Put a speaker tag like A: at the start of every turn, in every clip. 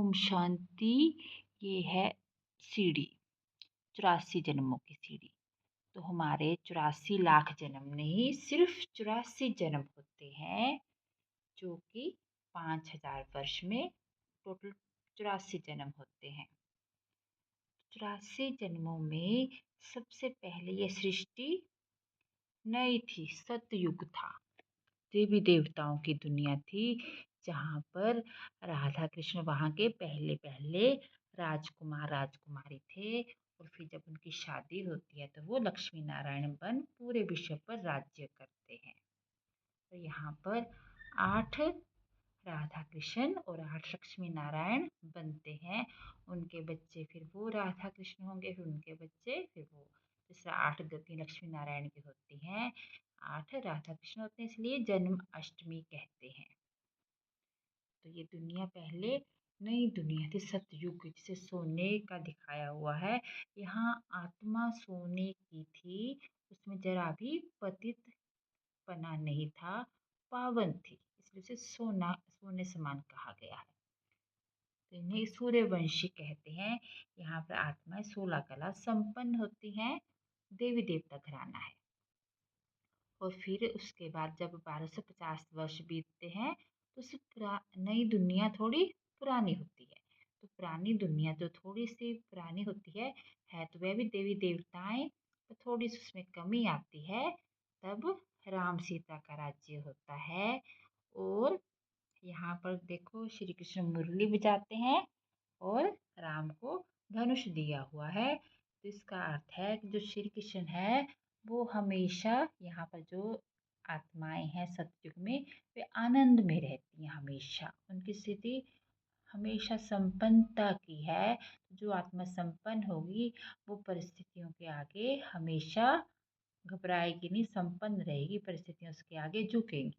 A: ओम शांति। ये है सीढ़ी, 84 जन्मों की सीढ़ी। तो हमारे 84 लाख जन्म नहीं, सिर्फ 84 जन्म होते हैं, जो कि 5000 वर्ष में टोटल 84 जन्म होते हैं। 84 जन्मों में सबसे पहले ये सृष्टि नई थी, सतयुग था। देवी देवताओं की दुनिया थी, जहाँ पर राधा कृष्ण वहाँ के पहले पहले राजकुमार राजकुमारी थे। और फिर जब उनकी शादी होती है तो वो लक्ष्मी नारायण बन पूरे विश्व पर राज्य करते हैं। तो यहाँ पर 8 राधा कृष्ण और 8 लक्ष्मी नारायण बनते हैं। उनके बच्चे फिर वो राधा कृष्ण होंगे, फिर उनके बच्चे फिर वो। जिस तरह 8 गति लक्ष्मी नारायण की होती हैं, 8 राधा कृष्ण होते हैं, इसलिए जन्म अष्टमी कहते हैं। तो ये दुनिया पहले नई दुनिया थी, सतयुग, जिसे सोने का दिखाया हुआ है। यहाँ आत्मा सोने की थी, उसमें जरा भी पतित पना नहीं था, पावन थी, इसलिए उसे सोने समान कहा गया है। तो इन्हें सूर्यवंशी कहते हैं। यहाँ पर आत्माएं 16 कला संपन्न होती हैं, देवी देवता घराना है। और फिर उसके बाद जब 1250 वर्ष बीतते हैं तो उस नई दुनिया थोड़ी पुरानी होती है। तो पुरानी दुनिया जो थोड़ी सी पुरानी होती है तो वह भी देवी देवताएं, तो थोड़ी सी उसमें कमी आती है। तब राम सीता का राज्य होता है। और यहाँ पर देखो श्री कृष्ण मुरली बजाते हैं और राम को धनुष दिया हुआ है। तो इसका अर्थ है कि जो श्री कृष्ण है वो हमेशा, यहाँ पर जो आत्माएं हैं सतयुग में, वे आनंद में रहती हैं हमेशा। उनकी स्थिति हमेशा संपन्नता की है। जो आत्मा संपन्न होगी वो परिस्थितियों के आगे हमेशा घबराएगी नहीं, संपन्न रहेगी, परिस्थितियों के आगे झुकेगी।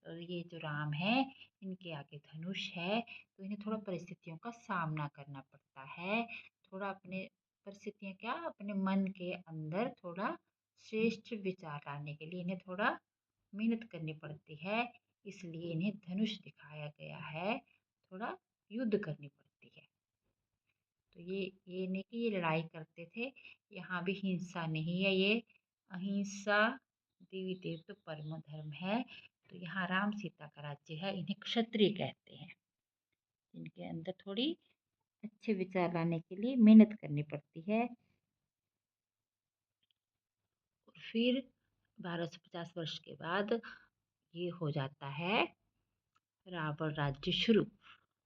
A: और ये जो राम है, इनके आगे धनुष है, तो इन्हें थोड़ा परिस्थितियों का सामना करना पड़ता है। थोड़ा अपने परिस्थितियाँ क्या, अपने मन के अंदर थोड़ा श्रेष्ठ विचार लाने के लिए इन्हें थोड़ा मेहनत करनी पड़ती है, इसलिए इन्हें धनुष दिखाया गया है। थोड़ा युद्ध करनी पड़ती है। तो ये नहीं कि ये लड़ाई करते थे, यहाँ भी हिंसा नहीं है, ये अहिंसा देवी देव तो परम धर्म है। तो यहाँ राम सीता का राज्य है, इन्हें क्षत्रिय कहते हैं। इनके अंदर थोड़ी अच्छे विचार लाने के लिए मेहनत करनी पड़ती है। और फिर 1250 वर्ष के बाद ये हो जाता है रावण राज्य शुरू।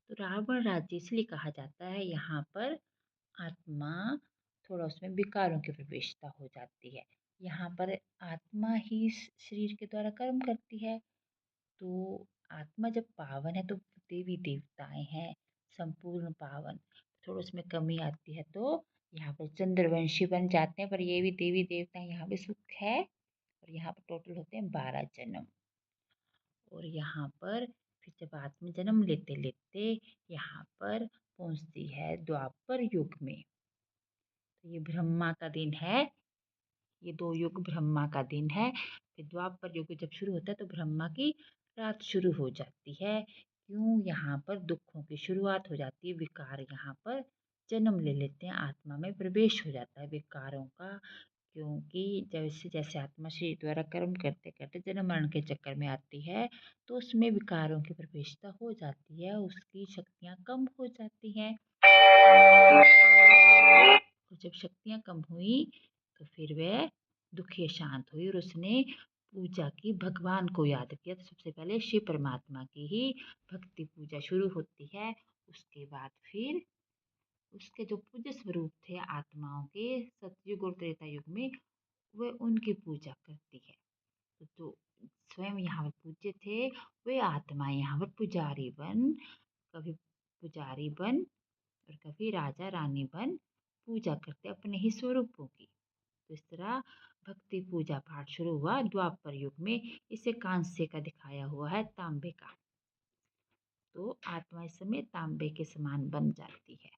A: तो रावण राज्य इसलिए कहा जाता है, यहाँ पर आत्मा थोड़ा उसमें विकारों की प्रवेशता हो जाती है। यहाँ पर आत्मा ही शरीर के द्वारा कर्म करती है। तो आत्मा जब पावन है तो देवी देवताएं हैं संपूर्ण पावन। थोड़ा उसमें कमी आती है तो यहाँ पर चंद्रवंशी बन जाते हैं, पर ये भी देवी देवता यहाँ भी सुख है। और यहाँ पर टोटल होते हैं 12 जन्म। और यहाँ पर फिर जब आत्मा जन्म लेते लेते यहाँ पर पहुँचती है द्वापर युग में। तो ये ब्रह्मा का दिन है, ये 2 युग ब्रह्मा का दिन है। फिर द्वापर युग जब शुरू होता है तो ब्रह्मा की रात शुरू हो जाती है। क्यों, यहाँ पर दुखों की शुरुआत हो जाती है, विकार यहाँ पर जन्म ले लेते हैं, आत्मा में प्रवेश हो जाता है विकारों का। क्योंकि जैसे जैसे आत्मा शरीर द्वारा कर्म करते करते जन्म मरण के चक्कर में आती है तो उसमें विकारों की प्रवेशता हो जाती है, उसकी शक्तियाँ कम हो जाती हैं। और जब शक्तियाँ कम हुई तो फिर वह दुखी शांत हुई और उसने पूजा की, भगवान को याद किया। तो सबसे पहले शिव परमात्मा की ही भक्ति पूजा शुरू होती है। उसके बाद फिर उसके जो पूज्य स्वरूप थे आत्माओं के सतयुग और त्रेता युग में, वह उनकी पूजा करती है। तो जो स्वयं यहाँ पर पूज्य थे वे आत्माएं यहाँ पर पुजारी बन, कभी पुजारी बन और कभी राजा रानी बन पूजा करते अपने ही स्वरूपों की। तो इस तरह भक्ति पूजा पाठ शुरू हुआ द्वापर युग में। इसे कांस्य का दिखाया हुआ है, तांबे का। तो आत्मा इस समय तांबे के समान बन जाती है।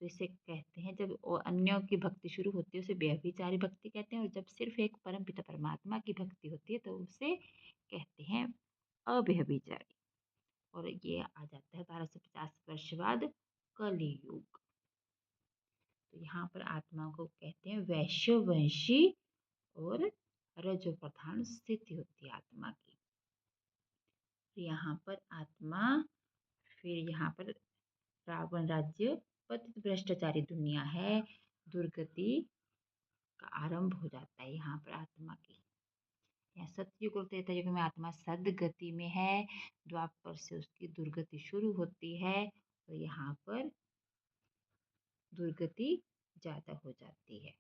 A: तो इसे कहते हैं, जब अन्यों की भक्ति शुरू होती है उसे व्यभिचारी भक्ति कहते हैं, और जब सिर्फ एक परम पिता परमात्मा की भक्ति होती है तो उसे कहते हैं अव्यभिचारी। और ये आ जाता है 1250 वर्ष बाद कलियुग। तो यहाँ पर आत्मा को कहते हैं वैश्यवंशी और रजो प्रधान स्थिति होती है आत्मा की। यहाँ पर आत्मा, फिर यहाँ पर रावण राज्य पतित भ्रष्टाचारी दुनिया है, दुर्गति का आरंभ हो जाता है यहाँ पर आत्मा की। यहाँ सतयुग और त्रेता युग में आत्मा सदगति में है, द्वापर से उसकी दुर्गति शुरू होती है और यहाँ पर दुर्गति ज्यादा हो जाती है।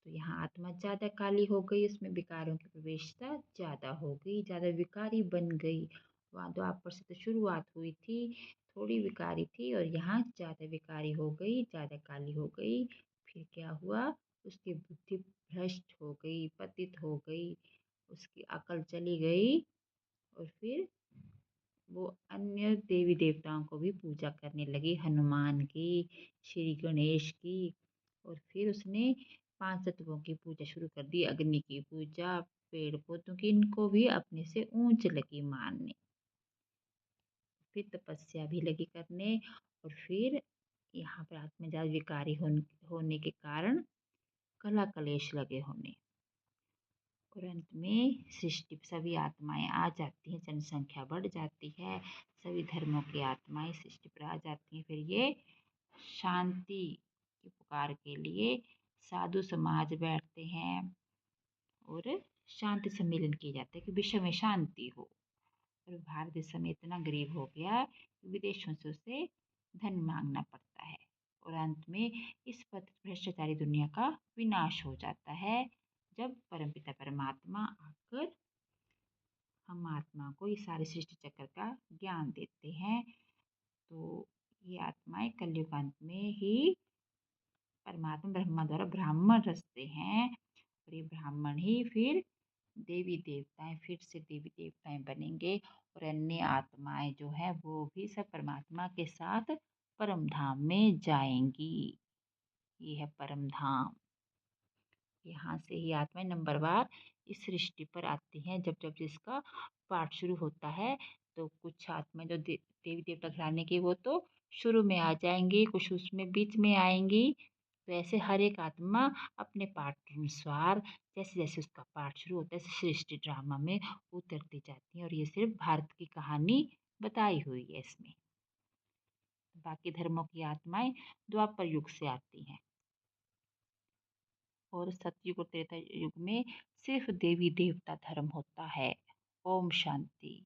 A: तो यहाँ आत्मा ज्यादा काली हो गई, उसमें विकारों की प्रवेशता ज्यादा हो गई, ज्यादा विकारी बन गई। वहाँ द्वापर से तो शुरुआत हुई थी, थोड़ी विकारी थी और यहाँ ज्यादा विकारी हो गई, ज्यादा काली हो गई। फिर क्या हुआ, उसकी बुद्धि भ्रष्ट हो गई, पतित हो गई, उसकी अकल चली गई और फिर वो अन्य देवी देवताओं को भी पूजा करने लगी, हनुमान की, श्री गणेश की। और फिर उसने पांच तत्वों की पूजा शुरू कर दी, अग्नि की पूजा, पेड़ पौधों की, इनको भी अपने से ऊंच लगी मानने। फिर तपस्या भी लगी करने और फिर यहाँ पर आत्मा ज्यादा विकारी होने के कारण कला कलेश लगे होने और अंत में सृष्टि सभी आत्माएं आ जाती हैं, जनसंख्या बढ़ जाती है, सभी धर्मों की आत्माएं सृष्टि पर आ जाती हैं। फिर ये शांति की पुकार के लिए साधु समाज बैठते हैं और शांति सम्मेलन किए जाते हैं कि विश्व में शांति हो। और भारत इस समय इतना गरीब हो गया कि विदेशों से उसे धन मांगना पड़ता है और अंत में इस भ्रष्टाचारी दुनिया का विनाश हो जाता है जब परमपिता परमात्मा आकर हम आत्मा को ये सारे सृष्टि चक्र का ज्ञान देते हैं। तो ये आत्माएं कलयुगांत में ही परमात्मा ब्रह्मा द्वारा ब्राह्मण रचते हैं और ये ब्राह्मण ही फिर देवी देवताएं, फिर से देवी देवताएं बनेंगे और अन्य आत्माएं जो है वो भी सब परमात्मा के साथ परम धाम में जाएंगी। ये है परम धाम। यहाँ से ही आत्माएं नंबरवार इस सृष्टि पर आती हैं। जब जब जिसका पाठ शुरू होता है तो कुछ आत्माएं जो देवी देवता घराने की वो तो शुरू में आ जाएंगी, कुछ उसमें बीच में आएंगी। तो ऐसे हर एक आत्मा अपने पाठ अनुसार जैसे जैसे उसका पाठ शुरू होता है सृष्टि ड्रामा में उतरती जाती है और ये सिर्फ भारत की कहानी बताई हुई है इसमें। बाकी धर्मों की आत्माएं द्वापर युग से आती हैं और सतयुग और त्रेता युग में सिर्फ देवी देवता धर्म होता है। ओम शांति।